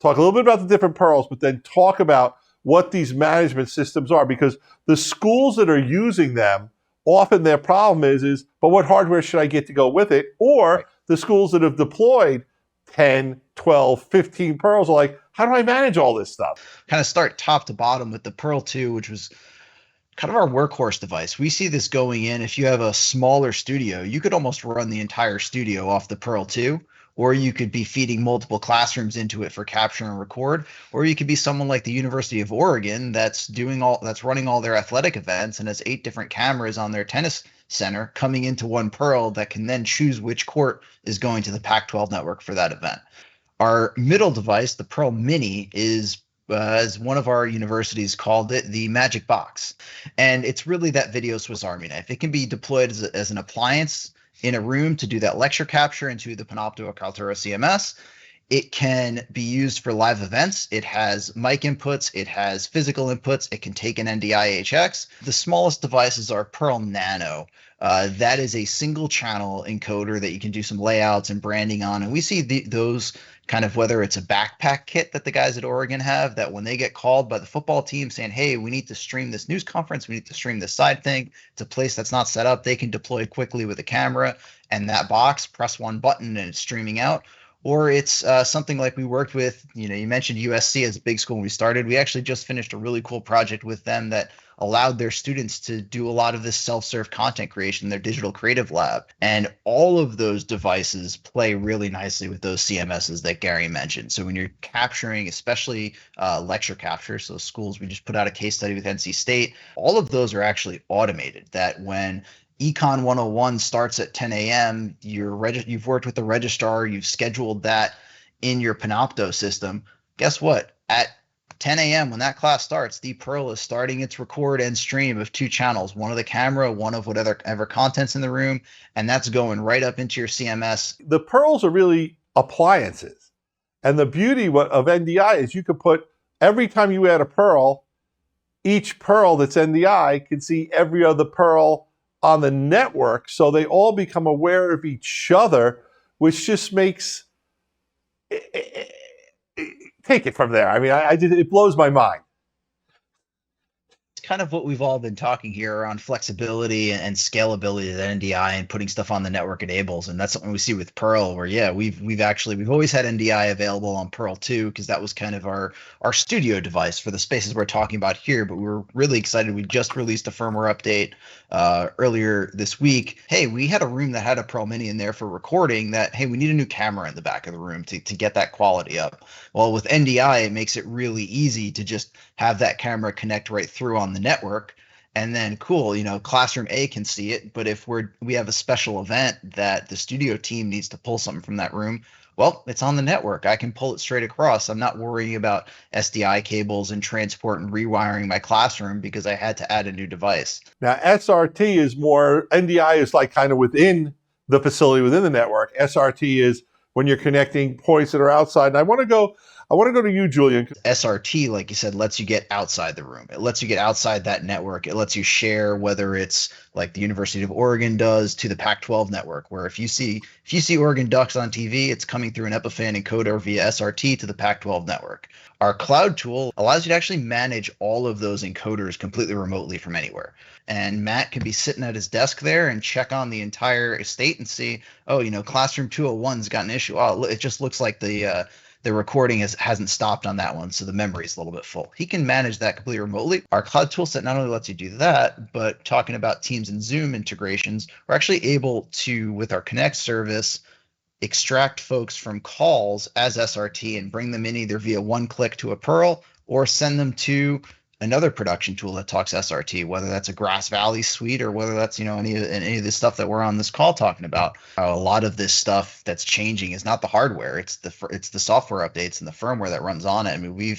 talk a little bit about the different pearls, but then talk about what these management systems are, because the schools that are using them, often their problem is, but what hardware should I get to go with it? Or the schools that have deployed 10, 12, 15 pearls are like, how do I manage all this stuff? Kind of start top to bottom with the Pearl 2, which was kind of our workhorse device. We see this going in. If you have a smaller studio, you could almost run the entire studio off the Pearl 2, or you could be feeding multiple classrooms into it for capture and record, or you could be someone like the University of Oregon that's running all their athletic events and has 8 different cameras on their tennis center coming into one Pearl that can then choose which court is going to the Pac-12 network for that event. Our middle device, the Pearl Mini, is as one of our universities called it, the magic box. And it's really that video Swiss Army knife. It can be deployed as an appliance in a room to do that lecture capture into the Panopto or Kaltura CMS. It can be used for live events. It has mic inputs. It has physical inputs. It can take an NDI-HX. The smallest devices are Pearl Nano. That is a single channel encoder that you can do some layouts and branding on. And we see those kind of, whether it's a backpack kit that the guys at Oregon have, that when they get called by the football team saying, hey, we need to stream this news conference, we need to stream this side thing, it's a place that's not set up, they can deploy quickly with a camera and that box, press one button and it's streaming out. Or it's something like we worked with, you mentioned USC as a big school when we started. We actually just finished a really cool project with them that allowed their students to do a lot of this self-serve content creation in their digital creative lab. And all of those devices play really nicely with those CMSs that Gary mentioned. So when you're capturing, especially lecture capture, so schools, we just put out a case study with NC State, all of those are actually automated, that when Econ 101 starts at 10 a.m. You've worked with the registrar, you've scheduled that in your Panopto system. Guess what? At 10 a.m. when that class starts, the Pearl is starting its record and stream of 2 channels, one of the camera, one of whatever content's in the room, and that's going right up into your CMS. The Pearls are really appliances. And the beauty of NDI is you could put, every time you add a Pearl, each Pearl that's NDI can see every other Pearl on the network, so they all become aware of each other, which just makes take it from there. I mean, it blows my mind. Kind of what we've all been talking here around flexibility and scalability that NDI and putting stuff on the network enables. And that's something we see with Pearl, where we've always had NDI available on Pearl 2, because that was kind of our studio device for the spaces we're talking about here. But we were really excited. We just released a firmware update earlier this week. Hey, we had a room that had a Pearl Mini in there for recording that, hey, we need a new camera in the back of the room to get that quality up. Well, with NDI, it makes it really easy to just have that camera connect right through on the network, and then cool, classroom A can see it, but if we have a special event that the studio team needs to pull something from that room, well, it's on the network. I can pull it straight across. I'm not worrying about SDI cables and transport and rewiring my classroom because I had to add a new device. Now, SRT is more, NDI is like kind of within the facility, within the network. SRT is when you're connecting points that are outside. And I want to go to you, Julian. SRT, like you said, lets you get outside the room. It lets you get outside that network. It lets you share, whether it's like the University of Oregon does to the Pac-12 network, where if you see Oregon Ducks on TV, it's coming through an Epiphan encoder via SRT to the Pac-12 network. Our cloud tool allows you to actually manage all of those encoders completely remotely from anywhere. And Matt can be sitting at his desk there and check on the entire estate and see, classroom 201's got an issue. Oh, it just looks like the recording hasn't stopped on that one, so the memory is a little bit full. He can manage that completely remotely. Our cloud toolset not only lets you do that, but talking about Teams and Zoom integrations, we're actually able to, with our Connect service, extract folks from calls as SRT and bring them in either via one click to a Pearl or send them to another production tool that talks SRT, whether that's a Grass Valley suite or whether that's any of the stuff that we're on this call talking about. A lot of this stuff that's changing is not the hardware; it's the software updates and the firmware that runs on it. I mean,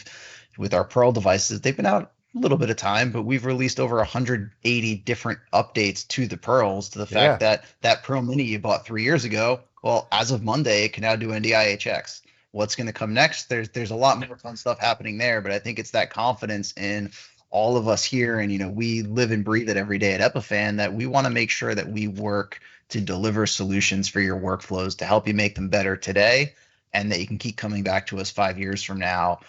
with our Pearl devices, they've been out a little bit of time, but we've released over 180 different updates to the Pearls, to the fact that Pearl Mini you bought 3 years ago, well, as of Monday, it can now do NDI-HX. What's going to come next? There's a lot more fun stuff happening there, but I think it's that confidence in all of us here, and we live and breathe it every day at Epiphan, that we want to make sure that we work to deliver solutions for your workflows to help you make them better today and that you can keep coming back to us 5 years from now